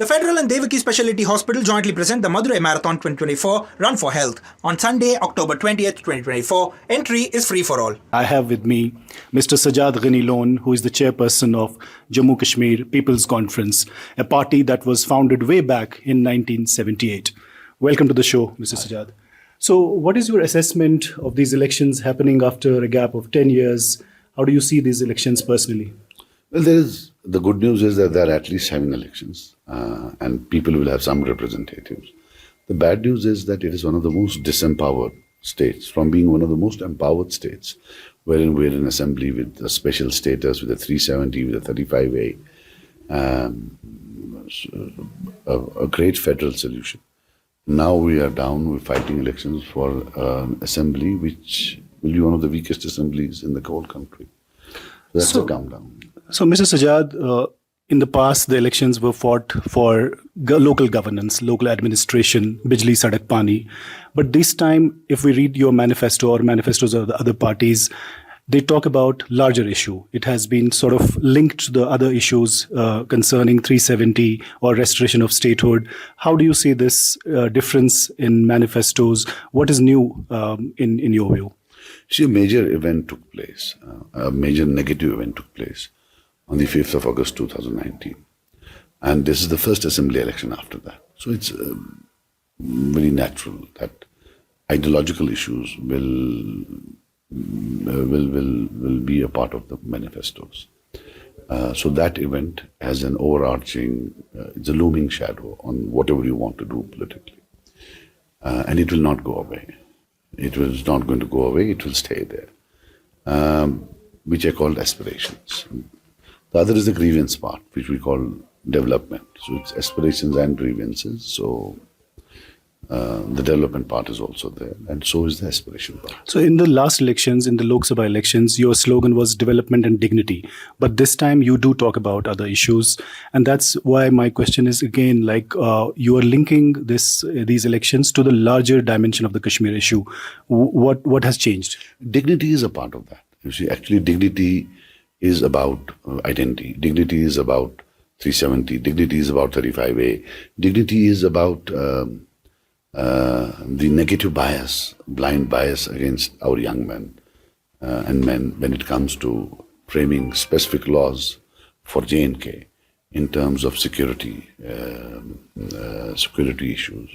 The Federal and Devaki Specialty Hospital jointly present the Madurai Marathon 2024 Run for Health on Sunday, October 20th, 2024. Entry is free for all. I have with me Mr. Sajjad Gani Lone, who is the chairperson of Jammu Kashmir People's Conference, a party that was founded way back in 1978. Welcome to the show, Mr. Sajjad. So what is your assessment of these elections happening after a gap of 10 years? How do you see these elections personally? Well, the good news is that there are at least 7 elections and people will have some representatives. The bad news is that it is one of the most disempowered states from being one of the most empowered states, wherein we're an assembly with a special status, with a 370, with a 35A, a great federal solution. Now we are down, we're fighting elections for an assembly which will be one of the weakest assemblies in the whole country. So that's a countdown. So, Mr. Sajjad, in the past, the elections were fought for local governance, local administration, Bijli Sadak Pani. But this time, if we read your manifesto or manifestos of the other parties, they talk about larger issue. It has been sort of linked to the other issues concerning 370 or restoration of statehood. How do you see this difference in manifestos? What is new in your view? See, a major event took place, a major negative event took place on the 5th of August 2019. And this is the first assembly election after that. So it's very natural that ideological issues will be a part of the manifestos. So that event has an overarching, it's a looming shadow on whatever you want to do politically. And it will not go away. It was not going to go away, it will stay there, which are called aspirations. The other is the grievance part, which we call development. So it's aspirations and grievances. So the development part is also there, and so is the aspiration part. So in the last elections, in the Lok Sabha elections, your slogan was development and dignity. But this time you do talk about other issues. And that's why my question is again, like you are linking these elections to the larger dimension of the Kashmir issue. What has changed? Dignity is a part of that. You see, actually dignity is about identity. Dignity is about 370. Dignity is about 35A. Dignity is about the negative bias, blind bias against our young men and men when it comes to framing specific laws for J&K in terms of security issues,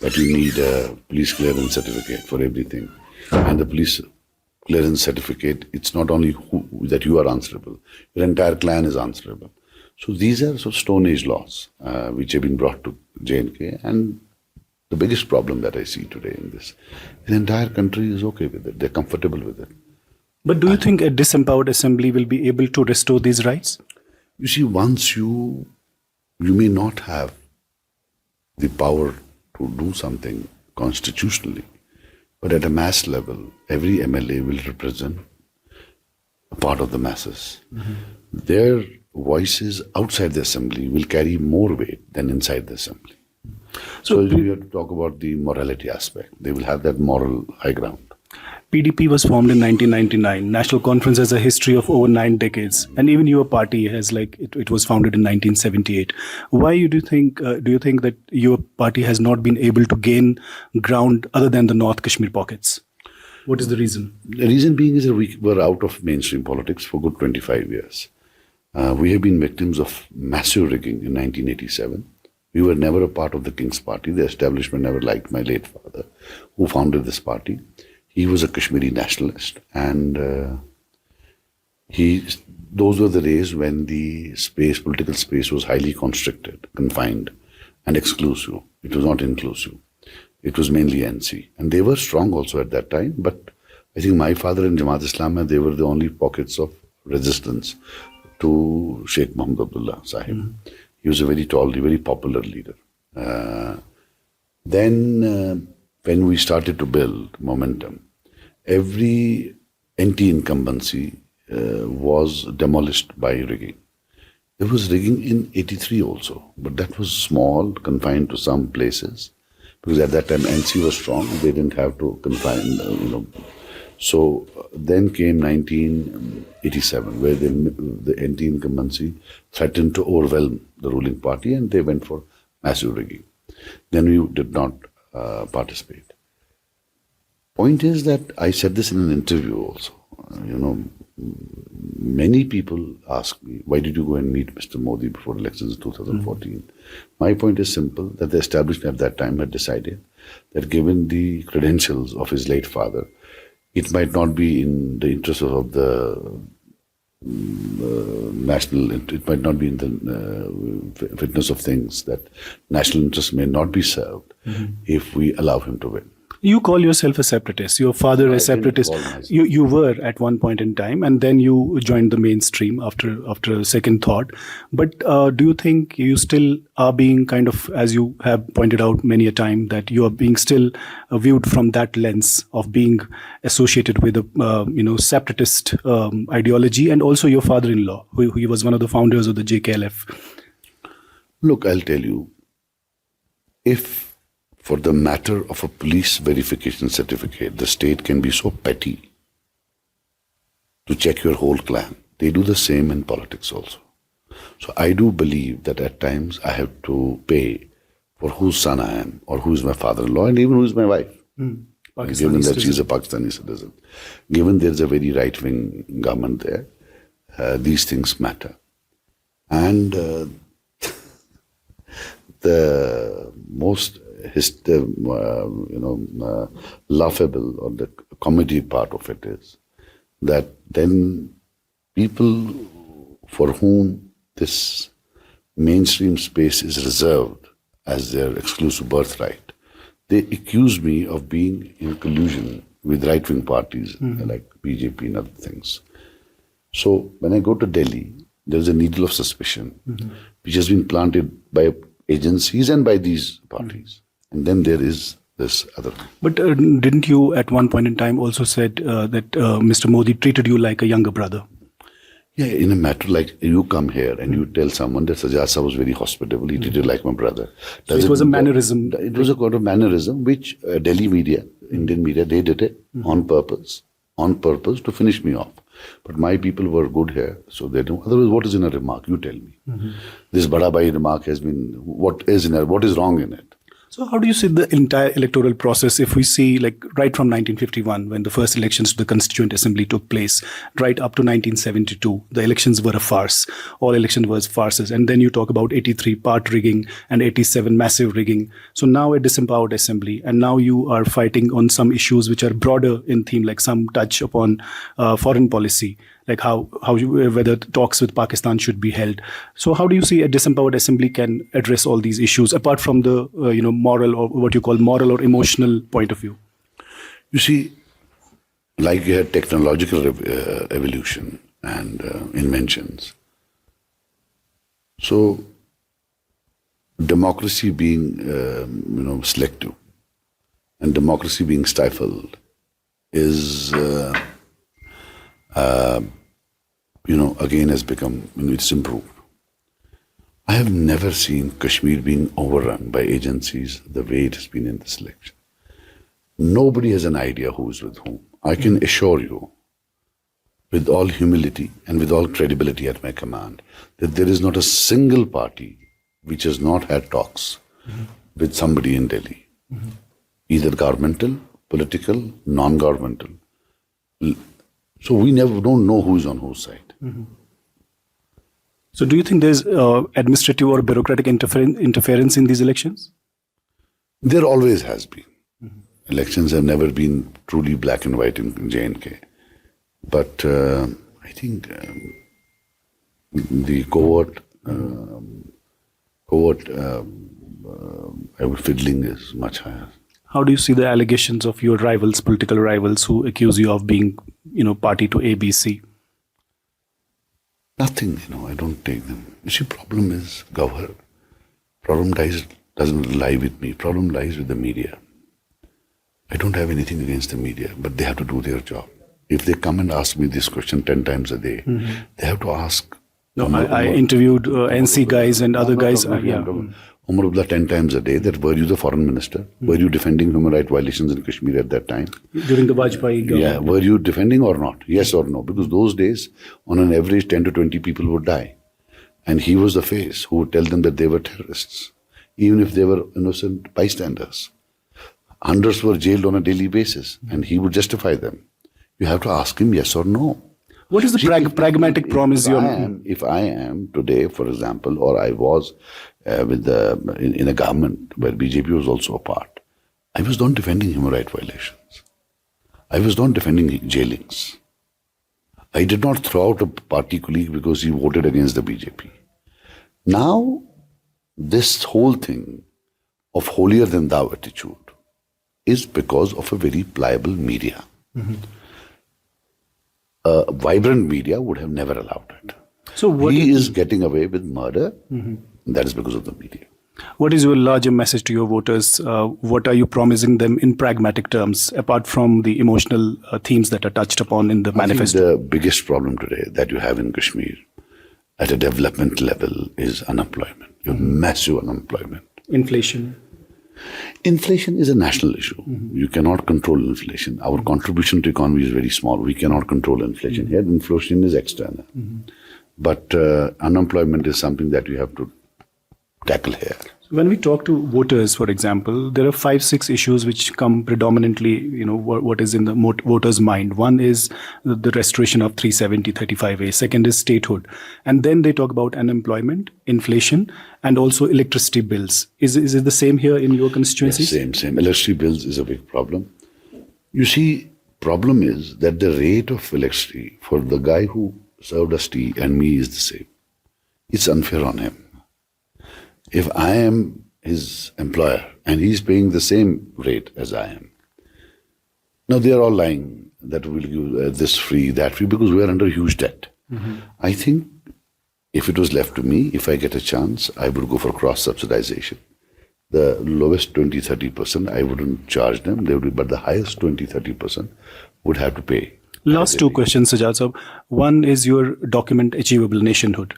that you need a police clearance certificate for everything. And the police clearance certificate, it's not only that you are answerable, your entire clan is answerable. So these are Stone Age laws which have been brought to J&K, and the biggest problem that I see today in this, the entire country is okay with it. They're comfortable with it. But do you think a disempowered assembly will be able to restore these rights? You see, once you may not have the power to do something constitutionally, but at a mass level, every MLA will represent a part of the masses. Mm-hmm. Their voices outside the assembly will carry more weight than inside the assembly. So you have to talk about the morality aspect. They will have that moral high ground. PDP was formed in 1999. National Conference has a history of over 9 decades, and even your party has it was founded in 1978. Why do you think that your party has not been able to gain ground other than the North Kashmir pockets? What is the reason? The reason being is that we were out of mainstream politics for good 25 years. We have been victims of massive rigging in 1987. We were never a part of the King's Party. The establishment never liked my late father, who founded this party. He was a Kashmiri nationalist, and those were the days when the political space was highly constricted, confined, and exclusive. It was not inclusive. It was mainly NC. And they were strong also at that time, but I think my father and Jamaat Islam, they were the only pockets of resistance to Sheikh Muhammad Abdullah Sahib. Mm-hmm. He was a very tall, very popular leader. Then when we started to build momentum, every anti-incumbency was demolished by rigging. There was rigging in 83 also, but that was small, confined to some places, because at that time NC was strong. They didn't have to confine, So then came 1987, where the anti-incumbency threatened to overwhelm the ruling party, and they went for massive rigging. Then we did not participate. Point is that I said this in an interview also. Many people ask me, why did you go and meet Mr. Modi before elections in 2014? My point is simple, that the establishment at that time had decided that given the credentials of his late father, it might not be in the interest of the it might not be in the fitness of things, that national interest may not be served if we allow him to win. You call yourself a separatist. Your father a separatist. You were at one point in time, and then you joined the mainstream after a second thought. But do you think you still are being kind of, as you have pointed out many a time, that you are being still viewed from that lens of being associated with a separatist ideology, and also your father-in-law, who he was one of the founders of the JKLF? Look, I'll tell you, if for the matter of a police verification certificate, the state can be so petty to check your whole clan. They do the same in politics also. So I do believe that at times I have to pay for whose son I am, or who is my father-in-law, and even who is my wife. Given that she's a Pakistani citizen. Given there's a very right-wing government there, these things matter. And the most laughable or the comedy part of it is that then people for whom this mainstream space is reserved as their exclusive birthright, they accuse me of being in collusion with right-wing parties like BJP and other things. So when I go to Delhi, there's a needle of suspicion which has been planted by agencies and by these parties. And then there is this other. But didn't you at one point in time also said that Mr. Modi treated you like a younger brother? Yeah, in a matter like you come here and you tell someone that Sajjad Sahab was very hospitable, he treated like my brother. So it was a mannerism. It was a kind of mannerism which Delhi media, Indian media, they did it on purpose to finish me off. But my people were good here, so they don't. Otherwise, what is in a remark? You tell me. This Bada Bhai remark has been, what is wrong in it? So how do you see the entire electoral process if we see, like, right from 1951, when the first elections to the Constituent Assembly took place, right up to 1972, the elections were a farce. All elections were farces. And then you talk about 83 part rigging and 87 massive rigging. So now a disempowered assembly. And now you are fighting on some issues which are broader in theme, like some touch upon foreign policy, like whether talks with Pakistan should be held. So how do you see a disempowered assembly can address all these issues, apart from the moral, or what you call moral or emotional point of view? You see, like you had technological evolution and inventions. So democracy being selective and democracy being stifled is again has become, it's improved. I have never seen Kashmir being overrun by agencies the way it has been in this election. Nobody has an idea who is with whom. I can assure you, with all humility and with all credibility at my command, that there is not a single party which has not had talks with somebody in Delhi, either governmental, political, non-governmental. So we don't know who is on whose side. So do you think there's administrative or bureaucratic interference in these elections? There always has been. Elections have never been truly black and white in J&K. But I think the covert fiddling is much higher. How do you see the allegations of your rivals, political rivals, who accuse you of being, party to ABC? Nothing, I don't take them. You see, problem is, Gawhar, problem doesn't lie with me. Problem lies with the media. I don't have anything against the media, but they have to do their job. If they come and ask me this question 10 times a day, they have to ask. No, I interviewed NC guys and other guys. Umar Abdullah 10 times a day, that were you the foreign minister? Were you defending human rights violations in Kashmir at that time? During the Vajpayee government. Yeah, were you defending or not? Yes or no? Because those days, on an average, 10 to 20 people would die. And he was the face who would tell them that they were terrorists. even if they were innocent bystanders. Hundreds were jailed on a daily basis, and he would justify them. You have to ask him yes or no. What is the pragmatic promise you're... If I am today, for example, or I was in a government where BJP was also a part, I was not defending human rights violations. I was not defending jailings. I did not throw out a party colleague because he voted against the BJP. Now, this whole thing of holier than thou attitude is because of a very pliable media. A vibrant media would have never allowed it. So he is getting away with murder. That is because of the media. What is your larger message to your voters? What are you promising them in pragmatic terms, apart from the emotional themes that are touched upon in the manifesto? I think the biggest problem today that you have in Kashmir at a development level is unemployment. You have massive unemployment. Inflation. Inflation is a national issue. You cannot control inflation. Our contribution to economy is very small. We cannot control inflation. Here, inflation is external. But unemployment is something that you have to tackle here. When we talk to voters, for example, there are 5-6 issues which come predominantly, what is in the voters' mind. One is the restoration of 370-35A. Second is statehood. And then they talk about unemployment, inflation, and also electricity bills. Is it the same here in your constituency? Yes, same. Electricity bills is a big problem. You see, problem is that the rate of electricity for the guy who served us tea and me is the same. It's unfair on him. If I am his employer and he's paying the same rate as I am, now they are all lying that we'll give this free, that free, because we are under huge debt. I think if it was left to me, if I get a chance, I would go for cross-subsidization. The lowest 20-30%, I wouldn't charge them, they would, but the highest 20-30% would have to pay. Last two questions, Sajjad Sahab. One is your document, Achievable Nationhood.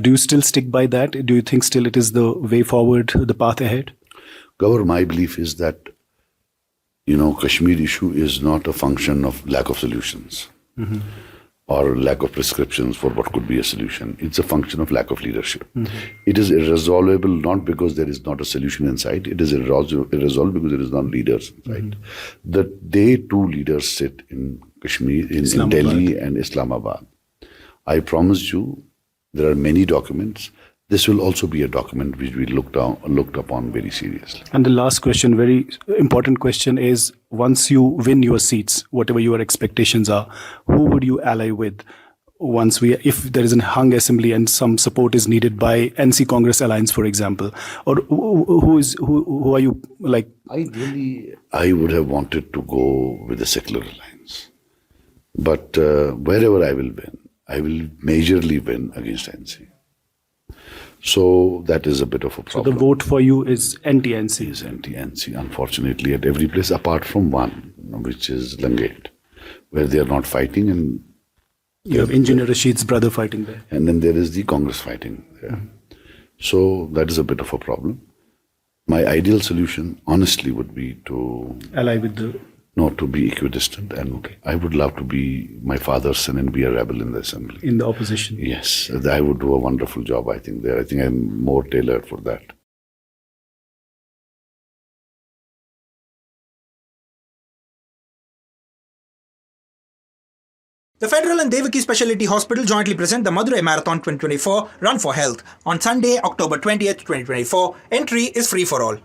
Do you still stick by that? Do you think still it is the way forward, the path ahead? Gaurav, my belief is that, Kashmir issue is not a function of lack of solutions or lack of prescriptions for what could be a solution. It's a function of lack of leadership. It is irresolvable not because there is not a solution in sight. It is irresolvable because there is not leaders in sight. The day two leaders sit in Kashmir, in Delhi and Islamabad, I promise you, there are many documents. This will also be a document which we looked upon very seriously. And the last question, very important question, is once you win your seats, whatever your expectations are, who would you ally with? If there is a hung assembly and some support is needed by NC Congress Alliance, for example, or who are you like? Ideally, I would have wanted to go with the secular alliance, but wherever I will win, I will majorly win against NC. So that is a bit of a problem. So the vote for you is anti-NC? Is anti-NC, unfortunately, at every place apart from one, which is Langate, where they are not fighting, and you have Engineer Rashid's brother fighting there. And then there is the Congress fighting there. So that is a bit of a problem. My ideal solution, honestly, would be to ally with the... Not to be equidistant, and I would love to be my father's son and be a rebel in the assembly. In the opposition? Yes, I would do a wonderful job, I think, there. I think I'm more tailored for that. The Federal and Devaki Specialty Hospital jointly present the Madurai Marathon 2024 Run for Health on Sunday, October 20th, 2024. Entry is free for all.